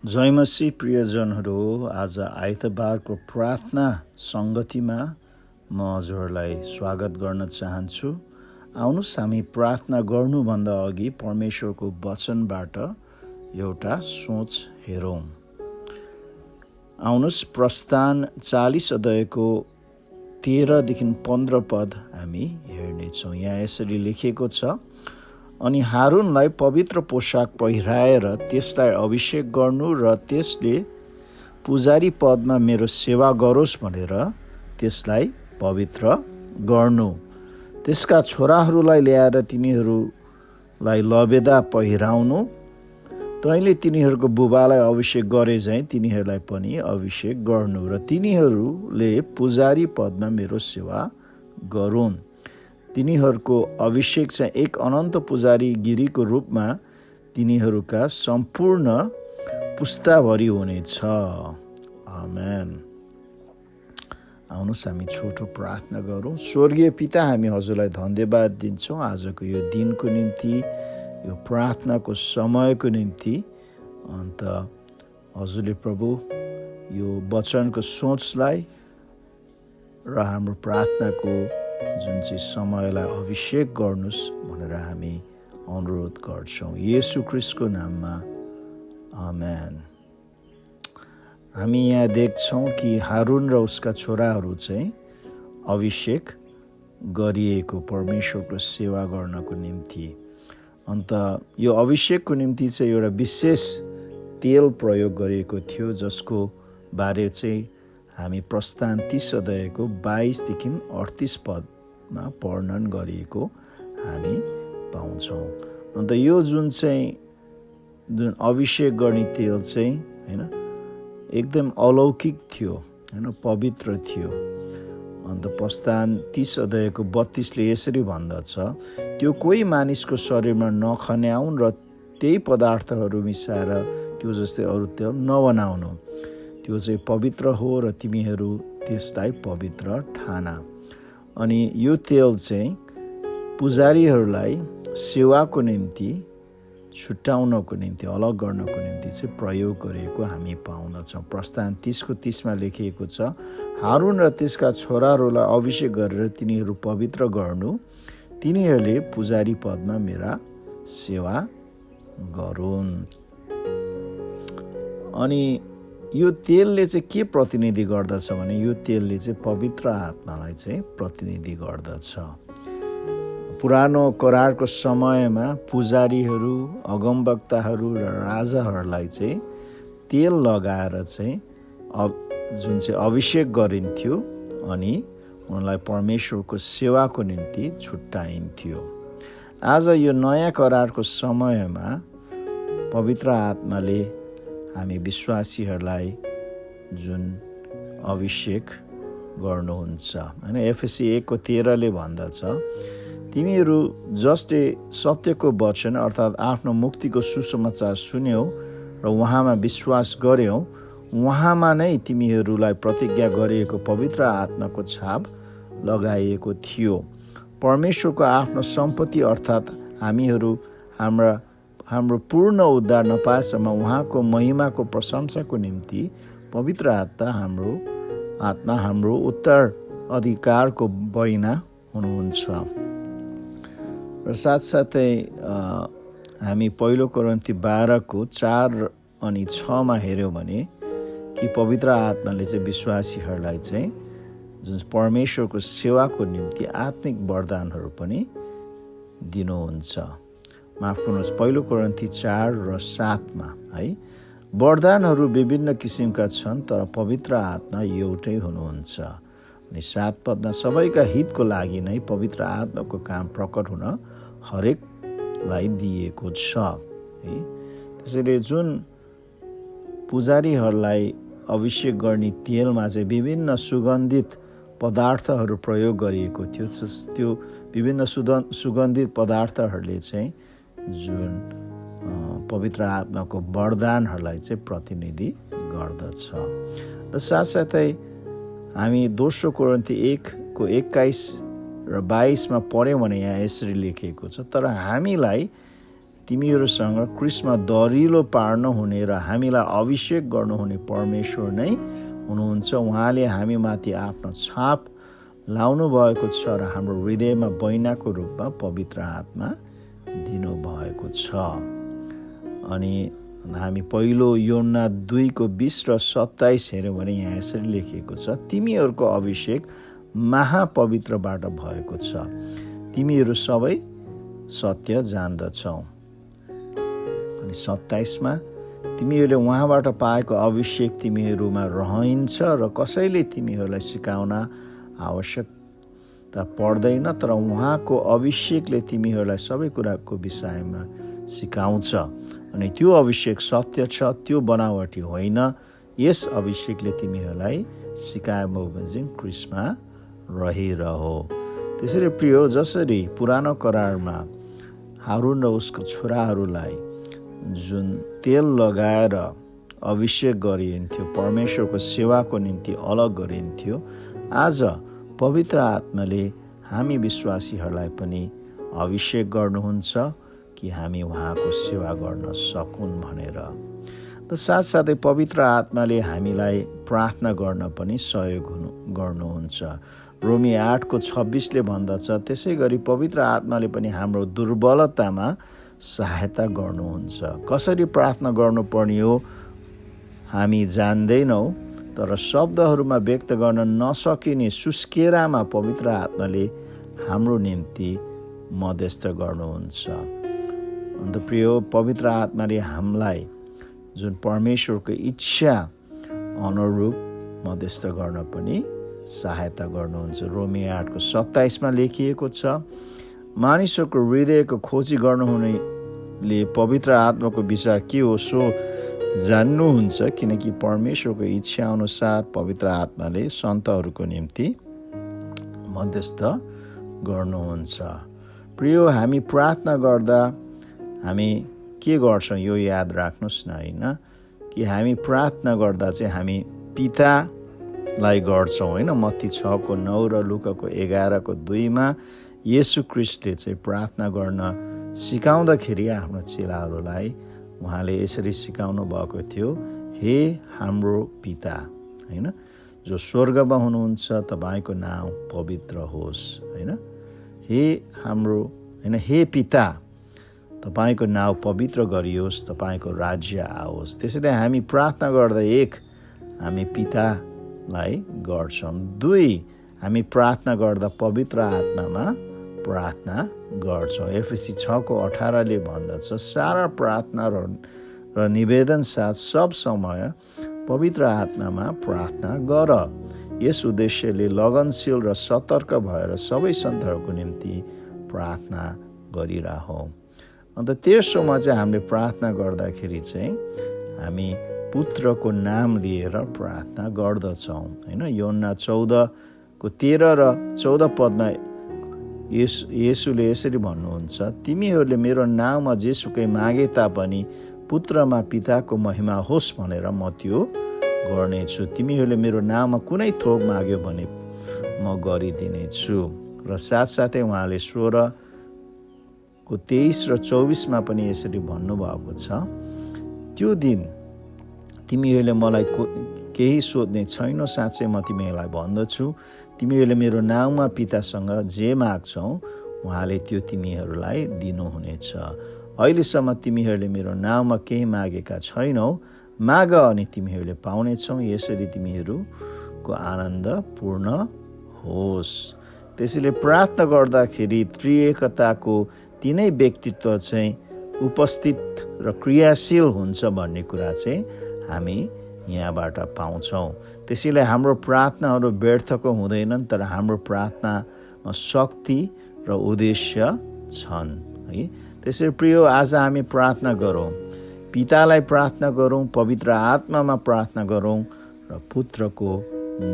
जय मसीह प्रियजनहरू, आज आइतबारको प्रार्थना सङ्गतिमा म हजुरहरूलाई स्वागत गर्न चाहन्छु। आउनुहोस् हामी प्रार्थना गर्नुभन्दा अघि परमेश्वरको वचनबाट एउटा सोच हेरौँ। आउनुहोस् प्रस्थान 40 अध्यायको 13 देखि 15 पद हामी हेर्नेछौँ। यहाँ यसरी लेखिएको छ, अनि हारूनलाई पवित्र पोसाक पहिराएर त्यसलाई अभिषेक गर्नु र त्यसले पुजारी पदमा मेरो सेवा गरोस् भनेर त्यसलाई पवित्र गर्नु। त्यसका छोराहरूलाई ल्याएर तिनीहरूलाई लबेदा पहिराउनु। तैँले तिनीहरूको बुबालाई अभिषेक गरे झैँ तिनीहरूलाई पनि अभिषेक गर्नु र तिनीहरूले पुजारी पदमा मेरो सेवा गरून्। तिनीहरूको अभिषेक चाहिँ एक अनन्त पुजारी गिरीको रूपमा तिनीहरूका सम्पूर्ण पुस्ताभरि हुनेछ। आमेन। आउनुहोस् हामी छोटो प्रार्थना गरौँ। स्वर्गीय पिता, हामी हजुरलाई धन्यवाद दिन्छौँ आजको यो दिनको निम्ति, यो प्रार्थनाको समयको निम्ति। अन्त हजुरले प्रभु यो वचनको सोचलाई र हाम्रो प्रार्थनाको जुन चाहिँ समयलाई अभिषेक गर्नुहोस् भनेर हामी अनुरोध गर्छौँ येशू ख्रीष्टको नाममा। आमेन। हामी यहाँ देख्छौँ कि हारून र उसका छोराहरू चाहिँ अभिषेक गरिएको परमेश्वरको सेवा गर्नको निम्ति। अन्त यो अभिषेकको निम्ति चाहिँ एउटा विशेष तेल प्रयोग गरिएको थियो, जसको बारे चाहिँ हामी प्रस्थान 30 अध्यायको 22 देखि 38 पदमा वर्णन गरिएको हामी पाउँछौँ। अन्त यो जुन अभिषेक गर्ने तेल चाहिँ हैन एकदम अलौकिक थियो, हैन पवित्र थियो। अन्त प्रस्थान 30 अध्यायको 32ले यसरी भन्दछ, त्यो कोही मानिसको शरीरमा नखन्याउन् र त्यही पदार्थहरू मिसाएर त्यो जस्तै अरू तेल नबनाउनु। त्यो चाहिँ पवित्र हो र तिमीहरू त्यसलाई पवित्र ठाना। अनि यो तेल चाहिँ पुजारीहरूलाई सेवाको निम्ति छुट्याउनको निम्ति, अलग गर्नको निम्ति चाहिँ प्रयोग गरिएको हामी पाउँदछौँ। प्रस्थान 30को 30मा लेखिएको छ, हारून र त्यसका छोराहरूलाई अभिषेक गरेर तिनीहरू पवित्र गर्नु, तिनीहरूले पुजारी पदमा मेरा सेवा गरून्। अनि यो तेलले चाहिँ के प्रतिनिधि गर्दछ भने यो तेलले चाहिँ पवित्र आत्मालाई चाहिँ प्रतिनिधि गर्दछ। पुरानो करारको समयमा पुजारीहरू, अगमवक्ताहरू र राजाहरूलाई चाहिँ तेल लगाएर चाहिँ जुन चाहिँ अभिषेक गरिन्थ्यो अनि उनलाई परमेश्वरको सेवाको निम्ति छुट्याइन्थ्यो। आज यो नयाँ करारको समयमा पवित्र आत्माले हामी विश्वासीहरूलाई जुन अभिषेक गर्नुहुन्छ, हैन। एफएसी 1को 13ले भन्दछ, तिमीहरू जसले सत्यको वचन अर्थात् आफ्नो मुक्तिको सुसमाचार सुन्यौ र उहाँमा विश्वास गर्यौ, उहाँमा नै तिमीहरूलाई प्रतिज्ञा गरिएको पवित्र आत्माको छाप लगाइएको थियो। परमेश्वरको आफ्नो सम्पत्ति अर्थात् हामीहरू हाम्रो पूर्ण उद्धार नपाएसम्म उहाँको महिमाको प्रशंसाको निम्ति पवित्र आत्मा हाम्रो उत्तराधिकारको बहिना हुनुहुन्छ। र साथसाथै हामी पहिलो कोरिन्थी 12को 4 अनि 6मा हेऱ्यौँ भने कि पवित्र आत्माले चाहिँ विश्वासीहरूलाई चाहिँ जुन परमेश्वरको सेवाको निम्ति आत्मिक वरदानहरू पनि दिनुहुन्छ। माफ गर्नुहोस्, पहिलो कोरिन्थी 4 र 7मा है, वरदानहरू विभिन्न किसिमका छन् तर पवित्र आत्मा एउटै हुनुहुन्छ। अनि 7 पदमा सबैका हितको लागि नै पवित्र आत्माको काम प्रकट हुन हरेकलाई दिएको छ है। त्यसैले जुन पुजारीहरूलाई अभिषेक गर्ने तेलमा चाहिँ विभिन्न सुगन्धित पदार्थहरू प्रयोग गरिएको थियो। त्यो विभिन्न सुगन्धित पदार्थहरूले चाहिँ जुन पवित्र आत्माको वरदानहरूलाई चाहिँ प्रतिनिधि गर्दछ। र साथसाथै हामी दोस्रो कोरिन्थी 1को 21 र 22मा पढ्यौँ भने यहाँ यसरी लेखिएको छ, तर हामीलाई तिमीहरूसँग क्रिस्मा दरिलो पार्न हुने र हामीलाई अभिषेक गर्नुहुने परमेश्वर नै हुनुहुन्छ। उहाँले हामीमाथि आफ्नो छाप लाउनु भएको छ र हाम्रो हृदयमा बैनाको रूपमा पवित्र आत्मा दिनुभएको छ। अनि हामी पहिलो योहन्ना 2:20 र 27 हेऱ्यौँ भने यहाँ यसरी लेखिएको छ, तिमीहरूको अभिषेक महापवित्रबाट भएको छ, तिमीहरू सबै सत्य जान्दछौ। अनि 27मा तिमीहरूले उहाँबाट पाएको अभिषेक तिमीहरूमा रहन्छ र कसैले तिमीहरूलाई सिकाउन आवश्यकता पर्दैन, तर उहाँको अभिषेकले तिमीहरूलाई सबै कुराको विषयमा सिकाउँछ। अनि त्यो अभिषेक सत्य छ, त्यो बनावटी होइन। यस अभिषेकले तिमीहरूलाई सिकाएबमोजिम क्रिस्मा रहिरहो। त्यसरी प्रियो, जसरी पुरानो करारमा हारुन र उसको छोराहरूलाई जुन तेल लगाएर अभिषेक गरिन्थ्यो, परमेश्वरको सेवाको निम्ति अलग गरिन्थ्यो, आज पवित्र आत्माले हामी विश्वासीहरूलाई पनि अभिषेक गर्नुहुन्छ कि हामी उहाँको सेवा गर्न सकुन् भनेर। त साथसाथै पवित्र आत्माले हामीलाई प्रार्थना गर्न पनि सहयोग गर्नुहुन्छ। रोमी 8:26 भन्दछ, त्यसै गरी पवित्र आत्माले पनि हाम्रो दुर्बलतामा सहायता गर्नुहुन्छ। कसरी प्रार्थना गर्नुपर्ने हो हामी जान्दैनौँ, तर शब्दहरूमा व्यक्त गर्न नसकिने सुस्केरामा पवित्र आत्माले हाम्रो निम्ति मध्यस्थ गर्नुहुन्छ। अन्त प्रियो, पवित्र आत्माले हामीलाई जुन परमेश्वरको इच्छा अनुरूप मध्यस्थ गर्न पनि सहायता गर्नुहुन्छ। रोमी 8:27 लेखिएको छ, मानिसहरूको हृदयको खोजी गर्नुहुनेले पवित्र आत्माको विचार के हो सो जान्नुहुन्छ, किनकि परमेश्वरको इच्छा अनुसार पवित्र आत्माले सन्तहरूको निम्ति मध्यस्थ गर्नुहुन्छ। प्रियो, हामी प्रार्थना गर्दा हामी के गर्छौँ यो याद राख्नुहोस् न, होइन, कि हामी प्रार्थना गर्दा चाहिँ हामी पितालाई गर्छौँ, होइन। मत्ती 6:9 र लुकाको 11:2 येशू ख्रीष्टले चाहिँ प्रार्थना गर्न सिकाउँदाखेरि आफ्नो चेलाहरूलाई उहाँले यसरी सिकाउनु भएको थियो, हे हाम्रो पिता, होइन, जो स्वर्गमा हुनुहुन्छ, तपाईँको नाम पवित्र होस्, होइन। हे हाम्रो, होइन, हे पिता, तपाईँको नाम पवित्र गरियोस्, तपाईँको राज्य आओस्। त्यसैले हामी प्रार्थना गर्दा हामी पितालाई गर्छौँ। 2, हामी प्रार्थना गर्दा पवित्र आत्मामा प्रार्थना गर्छौँ। एफएसी 6:18 भन्दछ, सारा प्रार्थना र निवेदन साथ सब समय पवित्र आत्मामा प्रार्थना गर। यस उद्देश्यले लगनशील र सतर्क भएर सबै सन्तहरूको निम्ति प्रार्थना गरिरहौँ। अन्त तेस्रोमा चाहिँ हामीले प्रार्थना गर्दाखेरि चाहिँ हामी पुत्रको नाम लिएर प्रार्थना गर्दछौँ, होइन। योहन्ना 14:13 र 14 येशूले यसरी भन्नुहुन्छ, तिमीहरूले मेरो नाममा जेसुकै मागे तापनि पुत्रमा पिताको महिमा होस् भनेर म त्यो गर्नेछु। तिमीहरूले मेरो नाममा कुनै थोक माग्यो भने म गरिदिनेछु। र साथसाथै उहाँले 16:23 र 24 पनि यसरी भन्नुभएको छ, त्यो दिन तिमीहरूले मलाई केही सोध्ने छैनौ, साँच्चै म तिमीहरूलाई भन्दछु, तिमीहरूले मेरो नाममा पितासँग जे माग्छौ उहाँले त्यो तिमीहरूलाई दिनुहुनेछ। अहिलेसम्म तिमीहरूले मेरो नाममा केही मागेका छैनौ, माग अनि तिमीहरूले पाउनेछौ, यसरी तिमीहरूको आनन्द पूर्ण होस्। त्यसैले प्रार्थना गर्दाखेरि त्रिएकताको तीनै व्यक्तित्व चाहिँ उपस्थित र क्रियाशील हुन्छ भन्ने कुरा चाहिँ हामी यहाँबाट पाउँछौँ। त्यसैले हाम्रो प्रार्थनाहरू व्यर्थको हुँदैनन्, तर हाम्रो प्रार्थनामा शक्ति र उद्देश्य छन्, है। त्यसैले प्रियो, आज हामी प्रार्थना गरौँ, पितालाई प्रार्थना गरौँ, पवित्र आत्मामा प्रार्थना गरौँ र पुत्रको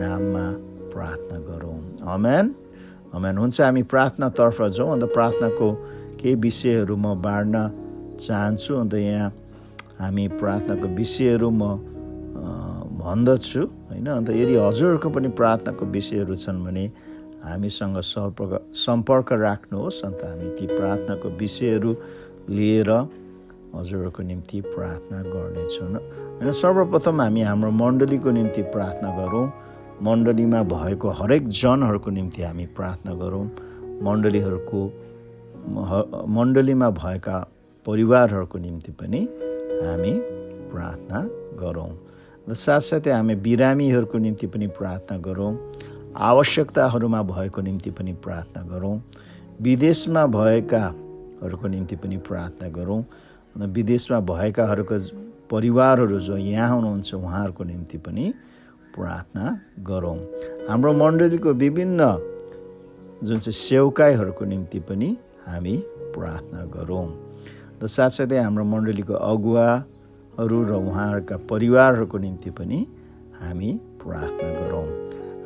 नाममा प्रार्थना गरौँ। आमेन, आमेन। हुन्छ, हामी प्रार्थनातर्फ जाउँ। अन्त प्रार्थनाको केही विषयहरू म बाँड्न चाहन्छु। अन्त यहाँ हामी प्रार्थनाको विषयहरू म भन्दछु, होइन। अन्त यदि हजुरहरूको पनि प्रार्थनाको विषयहरू छन् भने हामीसँग सम्पर्क राख्नुहोस्। अन्त हामी ती प्रार्थनाको विषयहरू लिएर हजुरहरूको निम्ति प्रार्थना गर्नेछौँ होइन। सर्वप्रथम हामी हाम्रो मण्डलीको निम्ति प्रार्थना गरौँ। मण्डलीमा भएको हरेक जनहरूको निम्ति हामी प्रार्थना गरौँ। मण्डलीमा भएका परिवारहरूको निम्ति पनि हामी प्रार्थना गरौँ। र साथसाथै हामी बिरामीहरूको निम्ति पनि प्रार्थना गरौँ। आवश्यकताहरूमा भएको निम्ति पनि प्रार्थना गरौँ। विदेशमा भएकाहरूको निम्ति पनि प्रार्थना गरौँ। विदेशमा भएकाहरूको परिवारहरू जो यहाँ हुनुहुन्छ उहाँहरूको निम्ति पनि प्रार्थना गरौँ। हाम्रो मण्डलीको विभिन्न जुन चाहिँ सेवकाईहरूको निम्ति पनि हामी प्रार्थना गरौँ। र साथसाथै हाम्रो मण्डलीको अगुवाहरू र उहाँहरूका परिवारहरूको निम्ति पनि हामी प्रार्थना गरौँ।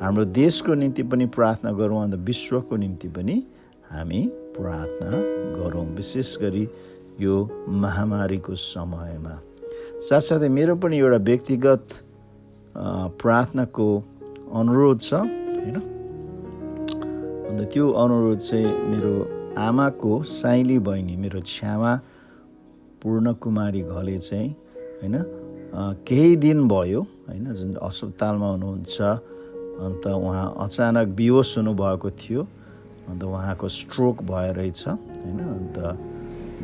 हाम्रो देशको निम्ति पनि प्रार्थना गरौँ। अन्त विश्वको निम्ति पनि हामी प्रार्थना गरौँ, विशेष गरी यो महामारीको समयमा। साथसाथै मेरो पनि एउटा व्यक्तिगत प्रार्थनाको अनुरोध छ होइन। अन्त त्यो अनुरोध चाहिँ मेरो आमाको साइली बहिनी, मेरो छ्यामा पूर्णकुमारी घले चाहिँ होइन केही दिन भयो होइन जुन अस्पतालमा हुनुहुन्छ। अन्त उहाँ अचानक बेहोस हुनुभएको थियो। अन्त उहाँको स्ट्रोक भएरहेछ होइन। अन्त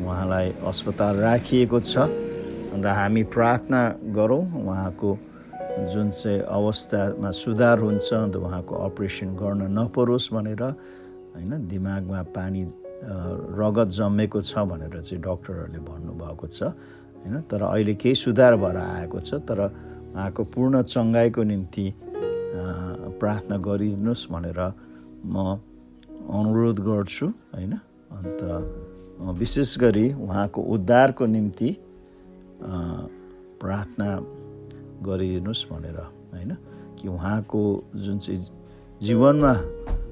उहाँलाई अस्पताल राखिएको छ। अन्त हामी प्रार्थना गरौँ उहाँको जुन चाहिँ अवस्थामा सुधार हुन्छ, अन्त उहाँको अपरेसन गर्न नपरोस् भनेर होइन। दिमागमा पानी रगत जमेको छ भनेर चाहिँ डक्टरहरूले भन्नुभएको छ होइन। तर अहिले केही सुधार भएर आएको छ। तर उहाँको पूर्ण चङ्गाइको निम्ति प्रार्थना गरिदिनुहोस् भनेर म अनुरोध गर्छु होइन। अन्त विशेष गरी उहाँको उद्धारको निम्ति प्रार्थना गरिदिनुहोस् भनेर होइन। कि उहाँको जुन चाहिँ जीवनमा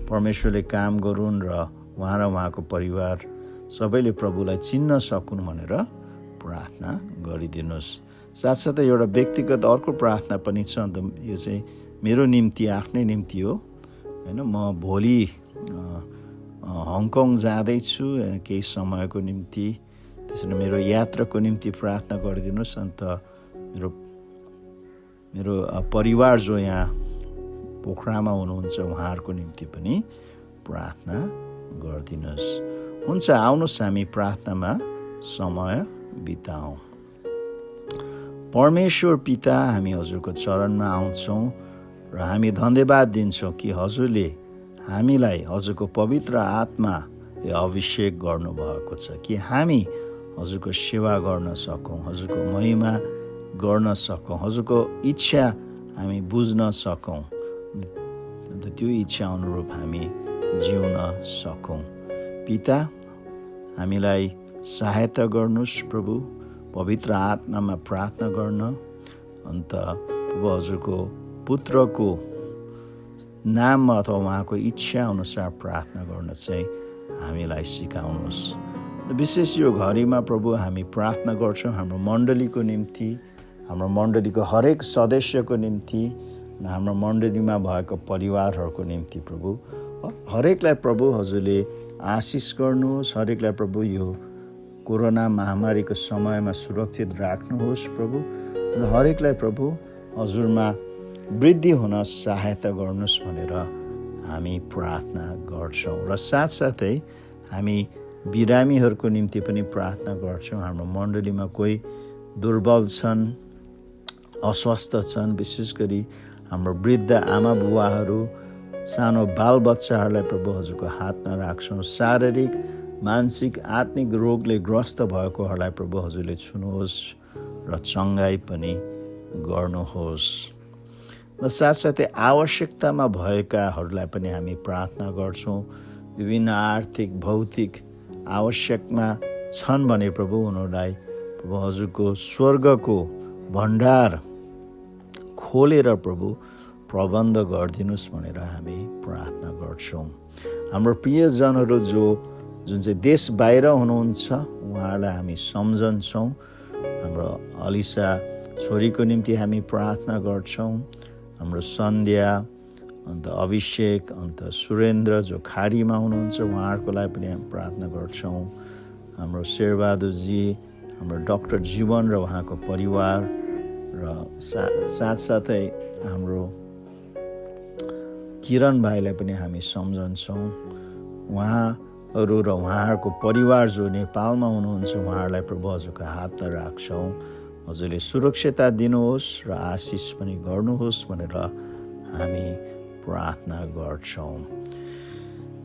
परमेश्वरले काम गरून् र उहाँको परिवार सबैले प्रभुलाई चिन्न सकुन् भनेर प्रार्थना गरिदिनुहोस्। साथसाथै एउटा व्यक्तिगत अर्को प्रार्थना पनि छ। अन्त यो चाहिँ मेरो निम्ति, आफ्नै निम्ति हो होइन। म भोलि हङकङ जाँदैछु केही समयको निम्ति। त्यसरी मेरो यात्राको निम्ति प्रार्थना गरिदिनुहोस्। अन्त मेरो परिवार जो यहाँ पोखरामा हुनुहुन्छ उहाँहरूको निम्ति पनि प्रार्थना गरिदिनुहोस्। हुन्छ, आउनुहोस् हामी प्रार्थनामा समय बिताउँ। परमेश्वर पिता, हामी हजुरको चरणमा आउँछौँ र हामी धन्यवाद दिन्छौँ कि हजुरले हामीलाई हजुरको पवित्र आत्माले अभिषेक गर्नुभएको छ कि हामी हजुरको सेवा गर्न सकौँ, हजुरको महिमा गर्न सकौँ, हजुरको इच्छा हामी बुझ्न सकौँ। अन्त त्यो इच्छा अनुरूप हामी जिउन सकौँ। पिता, हामीलाई सहायता गर्नुहोस् प्रभु, पवित्र आत्मामा प्रार्थना गर्न। अन्त प्रभु हजुरको पुत्रको नाममा अथवा उहाँको इच्छा अनुसार प्रार्थना गर्न चाहिँ हामीलाई सिकाउनुहोस्। विशेष यो घडीमा प्रभु हामी प्रार्थना गर्छौँ हाम्रो मण्डलीको निम्ति, हाम्रो मण्डलीको हरेक सदस्यको निम्ति, हाम्रो मण्डलीमा भएको परिवारहरूको निम्ति प्रभु हरेकलाई प्रभु हजुरले आशिष गर्नुहोस्। हरेकलाई प्रभु यो कोरोना महामारीको समयमा सुरक्षित राख्नुहोस् प्रभु। हरेकलाई प्रभु हजुरमा वृद्धि हुन सहायता गर्नुहोस् भनेर हामी प्रार्थना गर्छौँ। र साथसाथै हामी बिरामीहरूको निम्ति पनि प्रार्थना गर्छौँ। हाम्रो मण्डलीमा कोही दुर्बल छन्, अस्वस्थ छन्, विशेष गरी हाम्रो वृद्ध आमा बुवाहरू, सानो बालबच्चाहरूलाई प्रभु हजुरको हातमा राख्छौँ। शारीरिक, मानसिक, आत्मिक रोगले ग्रस्त भएकोहरूलाई प्रभु हजुरले छुनुहोस् र चङ्गाई पनि गर्नुहोस्। र साथसाथै आवश्यकतामा भएकाहरूलाई पनि हामी प्रार्थना गर्छौँ। विभिन्न आर्थिक, भौतिक आवश्यकमा छन् भने प्रभु उनीहरूलाई प्रभु हजुरको स्वर्गको भण्डार खोलेर प्रभु प्रबन्ध गरिदिनुहोस् भनेर हामी प्रार्थना गर्छौँ। हाम्रो प्रियजनहरू जुन चाहिँ देश बाहिर हुनुहुन्छ उहाँहरूलाई हामी सम्झन्छौँ। हाम्रो अलिसा छोरीको निम्ति हामी प्रार्थना गर्छौँ। हाम्रो सन्ध्या, अन्त अभिषेक, अन्त सुरेन्द्र जो खाडीमा हुनुहुन्छ उहाँहरूको लागि पनि हामी प्रार्थना गर्छौँ। हाम्रो शेरबहादुरजी, हाम्रो डाक्टर जीवन र उहाँको परिवार र साथसाथै हाम्रो किरण भाइलाई पनि हामी सम्झन्छौँ। उहाँहरू र उहाँहरूको परिवार जो नेपालमा हुनुहुन्छ उहाँहरूलाई प्रभु हजुरको हातमा राख्छौँ। हजुरले सुरक्षितता दिनुहोस् र आशिष पनि गर्नुहोस् भनेर हामी प्रार्थना गर्छौँ।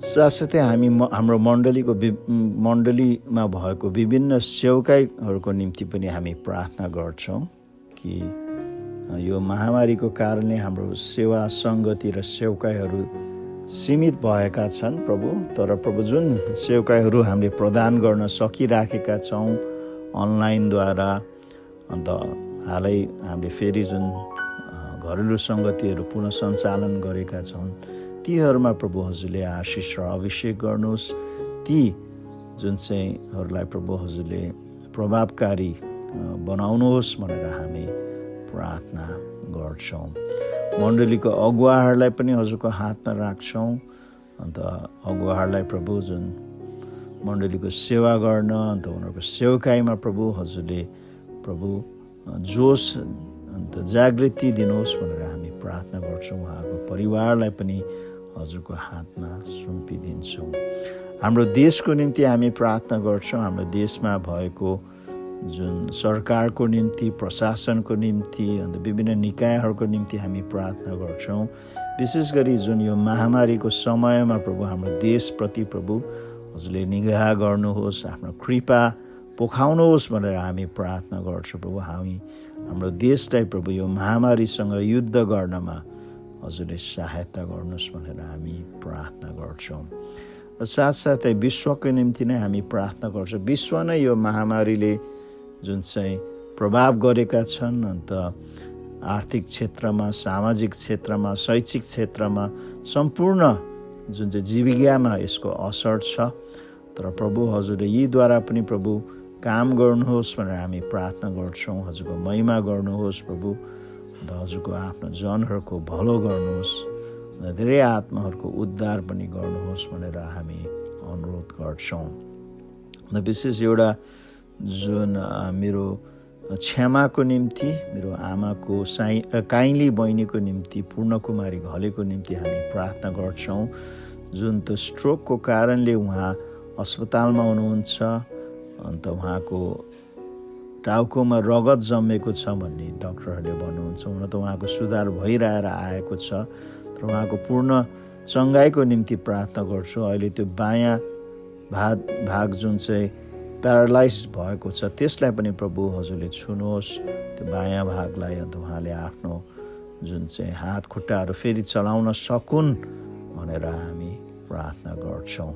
साथसाथै हामी हाम्रो मण्डलीमा भएको विभिन्न सेवकाईहरूको निम्ति पनि हामी प्रार्थना गर्छौँ कि यो महामारीको कारणले हाम्रो सेवा सङ्गति र सेवकाईहरू सीमित भएका छन् प्रभु। तर प्रभु जुन सेवकाईहरू हामीले प्रदान गर्न सकिराखेका छौँ अनलाइनद्वारा, अन्त हालै हामीले फेरि जुन घरेलु सङ्गतिहरू पुनः सञ्चालन गरेका छौँ तीहरूमा प्रभु हजुरले आशिष र अभिषेक गर्नुहोस्। ती जुन चाहिँहरूलाई प्रभु हजुरले प्रभावकारी बनाउनुहोस् भनेर हामी प्रार्थना गर्छौँ। मण्डलीको अगुवाहरूलाई पनि हजुरको हातमा राख्छौँ। अन्त अगुवाहरूलाई प्रभु जुन मण्डलीको सेवा गर्न, अन्त उनीहरूको सेवकाईमा प्रभु हजुरले प्रभु जोस अन्त जागृति दिनुहोस् भनेर हामी प्रार्थना गर्छौँ। उहाँहरूको परिवारलाई पनि हजुरको हातमा सुम्पिदिन्छौँ। हाम्रो देशको निम्ति हामी प्रार्थना गर्छौँ। हाम्रो देशमा भएको जुन सरकारको निम्ति, प्रशासनको निम्ति, अन्त विभिन्न निकायहरूको निम्ति हामी प्रार्थना गर्छौँ। विशेष गरी जुन यो महामारीको समयमा प्रभु हाम्रो देशप्रति प्रभु हजुरले निगाह गर्नुहोस्, आफ्नो कृपा पोखाउनुहोस् भनेर हामी प्रार्थना गर्छौँ। प्रभु हाम्रो देशलाई प्रभु यो महामारीसँग युद्ध गर्नमा हजुरले सहायता गर्नुहोस् भनेर हामी प्रार्थना गर्छौँ। र साथसाथै विश्वको निम्ति नै हामी प्रार्थना गर्छौँ। विश्व नै यो महामारीले जुन चाहिँ प्रभाव गरेका छन्, अन्त आर्थिक क्षेत्रमा, सामाजिक क्षेत्रमा, शैक्षिक क्षेत्रमा, सम्पूर्ण जुन चाहिँ जीविकामा यसको असर छ। तर प्रभु हजुरले यीद्वारा पनि प्रभु काम गर्नुहोस् भनेर हामी प्रार्थना गर्छौँ। हजुरको महिमा गर्नुहोस् प्रभु, अन्त हजुरको आफ्नो जनहरूको भलो गर्नुहोस्, धेरै आत्माहरूको उद्धार पनि गर्नुहोस् भनेर हामी अनुरोध गर्छौँ। र विशेष एउटा जुन मेरो क्षमाको निम्ति, मेरो आमाको काइली बहिनीको निम्ति, पूर्णकुमारी घलेको निम्ति हामी प्रार्थना गर्छौँ। जुन त्यो स्ट्रोकको कारणले उहाँ अस्पतालमा हुनुहुन्छ, अन्त उहाँको टाउकोमा रगत जमेको छ भन्ने डाक्टरहरूले भन्नुहुन्छ। हुन त उहाँको सुधार भइरहेर आएको छ, तर उहाँको पूर्ण चङ्गाइको निम्ति प्रार्थना गर्छु। अहिले त्यो बायाँ भाग जुन चाहिँ प्यारालाइज भएको छ त्यसलाई पनि प्रभु हजुरले छुनुहोस्, त्यो बायाँ भागलाई। अन्त उहाँले आफ्नो जुन चाहिँ हात खुट्टाहरू फेरि चलाउन सकुन् भनेर हामी प्रार्थना गर्छौँ।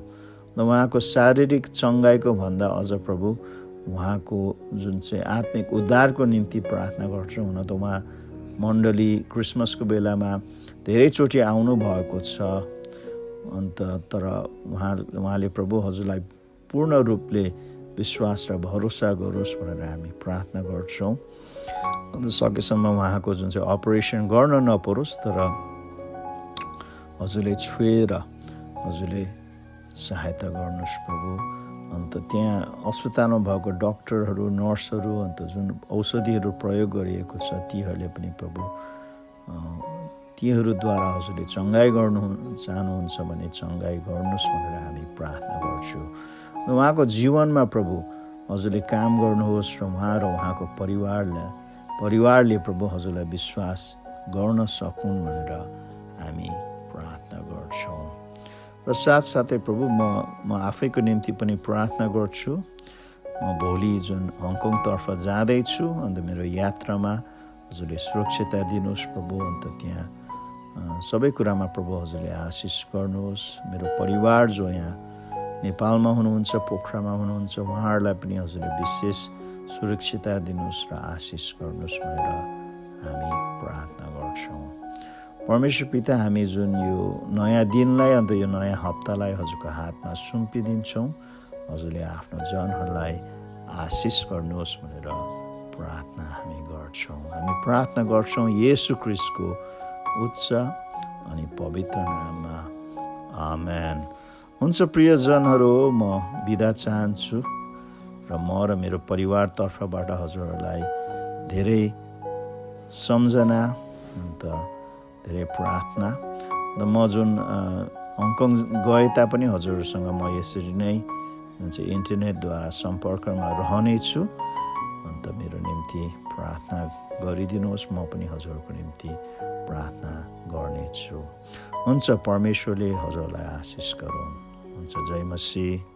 र उहाँको शारीरिक चङ्गाइको भन्दा अझ प्रभु उहाँको जुन चाहिँ आत्मिक उद्धारको निम्ति प्रार्थना गर्छौँ। हुन त उहाँ मण्डली क्रिसमसको बेलामा धेरैचोटि आउनुभएको छ, अन्त तर उहाँले प्रभु हजुरलाई पूर्ण रूपले विश्वास र भरोसा गरोस् भनेर हामी प्रार्थना गर्छौँ। अन्त सकेसम्म उहाँको जुन चाहिँ अपरेसन गर्न नपरोस्, तर हजुरले छोएर हजुरले सहायता गर्नुहोस् प्रभु। अन्त त्यहाँ अस्पतालमा भएको डाक्टरहरू, नर्सहरू, अन्त जुन औषधिहरू प्रयोग गरिएको छ तीहरूले पनि प्रभु तीहरूद्वारा हजुरले चङ्गाइ गर्नु चाहनुहुन्छ भने चङ्गाइ गर्नुहोस् भनेर हामी प्रार्थना गर्छु। र उहाँको जीवनमा प्रभु हजुरले काम गर्नुहोस् र उहाँको परिवारले प्रभु हजुरलाई विश्वास गर्न सकुन् भनेर हामी प्रार्थना गर्छौँ। र साथसाथै प्रभु म आफैको निम्ति पनि प्रार्थना गर्छु। म भोलि जुन हङकङतर्फ जाँदैछु, अन्त मेरो यात्रामा हजुरले सुरक्षितता दिनुहोस् प्रभु। अन्त त्यहाँ सबै कुरामा प्रभु हजुरले आशिष गर्नुहोस्। मेरो परिवार जो यहाँ नेपालमा हुनुहुन्छ, पोखरामा हुनुहुन्छ, उहाँहरूलाई पनि हजुरले विशेष सुरक्षितता दिनुहोस् र आशिष गर्नुहोस् भनेर हामी प्रार्थना गर्छौँ। परमेश्वर पिता, हामी जुन यो नयाँ दिनलाई, अन्त यो नयाँ हप्तालाई हजुरको हातमा सुम्पिदिन्छौँ। हजुरले आफ्नो जनहरूलाई आशिष गर्नुहोस् भनेर प्रार्थना हामी गर्छौँ। हामी प्रार्थना गर्छौँ येशू ख्रीष्टको उच्च अनि पवित्र नाममा, आमेन। हुन्छ प्रियजनहरू, म बिदा चाहन्छु। र म र मेरो परिवारतर्फबाट हजुरहरूलाई धेरै सम्झना अन्त धेरै प्रार्थना। र म जुन हङकङ गए तापनि हजुरहरूसँग म यसरी नै जुन चाहिँ इन्टरनेटद्वारा सम्पर्कमा रहनेछु। अन्त मेरो निम्ति प्रार्थना गरिदिनुहोस्, म पनि हजुरहरूको निम्ति प्रार्थना गर्नेछु। हुन्छ, परमेश्वरले हजुरलाई आशिष गरून्। हुन्छ, जय मसीह।